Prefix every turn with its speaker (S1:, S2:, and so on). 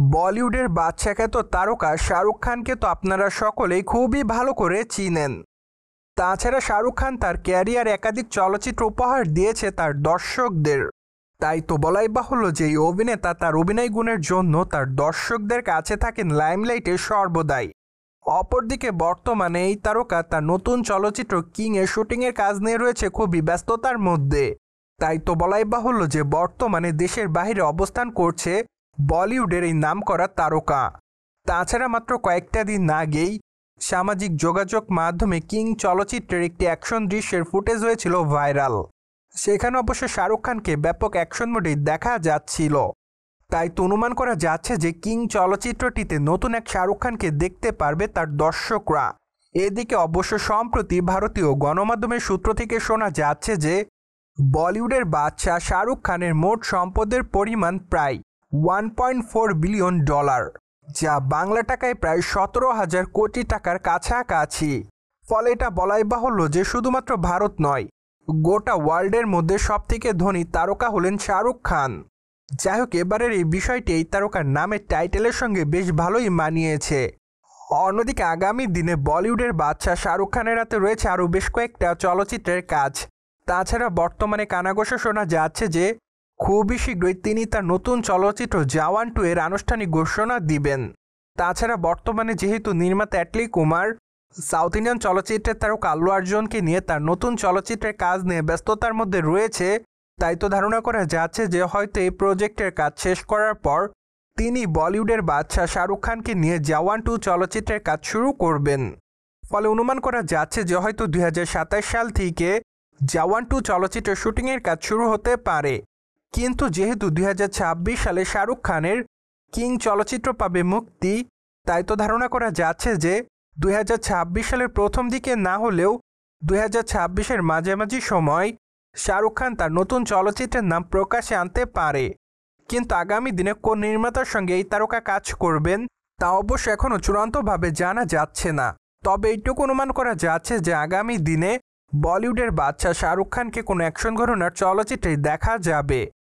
S1: বলিউডের বাদশা খ্যাত তারকা শাহরুখ খানকে তো আপনারা সকলেই খুবই ভালো করে চিনেন। তাছাড়া শাহরুখ খান তার ক্যারিয়ার একাধিক চলচ্চিত্র উপহার দিয়েছে তার দর্শকদের। তাই তো বলাই বাহুল্য যে এই অভিনেতা তার অভিনয় গুণের জন্য তার দর্শকদের কাছে থাকেন লাইমলাইটে সর্বদাই। অপরদিকে বর্তমানে এই তারকা তার নতুন চলচ্চিত্র কিং এর শুটিংয়ের কাজ নিয়ে রয়েছে খুবই ব্যস্ততার মধ্যে। তাই তো বলাই বাহুল্য যে বর্তমানে দেশের বাইরে অবস্থান করছে বলিউডের এই নামকরা তারকা। তাছাড়া মাত্র কয়েকটা দিন আগেই সামাজিক যোগাযোগ মাধ্যমে কিং চলচ্চিত্রের একটি অ্যাকশন দৃশ্যের ফুটেজ হয়েছিল ভাইরাল। সেখানে অবশ্য শাহরুখ খানকে ব্যাপক অ্যাকশন মোডে দেখা যাচ্ছিল। তাই তো অনুমান করা যাচ্ছে যে কিং চলচ্চিত্রটিতে নতুন এক শাহরুখ খানকে দেখতে পারবে তার দর্শকরা। এদিকে অবশ্য সম্প্রতি ভারতীয় গণমাধ্যমের সূত্র থেকে শোনা যাচ্ছে যে বলিউডের বাদশা শাহরুখ খানের মোট সম্পদের পরিমাণ প্রায় $1.4 বিলিয়ন, যা বাংলা টাকায় প্রায় 17,000 কোটি টাকার কাছাকাছি। ফলে এটা বলাই বাহুল্য যে শুধুমাত্র ভারত নয়, গোটা ওয়ার্ল্ডের মধ্যে সবথেকে ধনী তারকা হলেন শাহরুখ খান। যাই হোক, এবারের এই বিষয়টি এই তারকার নামের টাইটেলের সঙ্গে বেশ ভালোই মানিয়েছে। অন্যদিকে আগামী দিনে বলিউডের বাদশা শাহরুখ খানের হাতে রয়েছে আরও বেশ কয়েকটা চলচ্চিত্রের কাজ। তাছাড়া বর্তমানে কানাঘোষা শোনা যাচ্ছে যে খুবই শীঘ্রই তিনি তার নতুন চলচ্চিত্র জওয়ান 2 এর আনুষ্ঠানিক ঘোষণা দিবেন। তাছাড়া বর্তমানে যেহেতু নির্মাতা অ্যাটলি কুমার সাউথ ইন্ডিয়ান চলচ্চিত্রের তারকা আল্লু অর্জুনকে নিয়ে তার নতুন চলচ্চিত্রের কাজ নিয়ে ব্যস্ততার মধ্যে রয়েছে, তাই তো ধারণা করা যাচ্ছে যে হয়তো এই প্রজেক্টের কাজ শেষ করার পর তিনি বলিউডের বাদশা শাহরুখ খানকে নিয়ে জওয়ান 2 চলচ্চিত্রের কাজ শুরু করবেন। ফলে অনুমান করা যাচ্ছে যে হয়তো 2027 সাল থেকে জওয়ান 2 চলচ্চিত্রের শুটিংয়ের কাজ শুরু হতে পারে। কিন্তু যেহেতু 2026 সালে শাহরুখ খানের কিং চলচ্চিত্র পাবে মুক্তি, তাই তো ধারণা করা যাচ্ছে যে 2026 সালের প্রথম দিকে না হলেও 2026-এর মাঝামাঝি সময় শাহরুখ খান তার নতুন চলচ্চিত্রের নাম প্রকাশে আনতে পারে। কিন্তু আগামী দিনে কোন নির্মাতার সঙ্গে এই তারকা কাজ করবেন তা অবশ্য এখনও চূড়ান্তভাবে জানা যাচ্ছে না। তবে এইটুকু অনুমান করা যাচ্ছে যে আগামী দিনে বলিউডের বাদশা শাহরুখ খানকে কোনো অ্যাকশন ঘরানার চলচ্চিত্রে দেখা যাবে।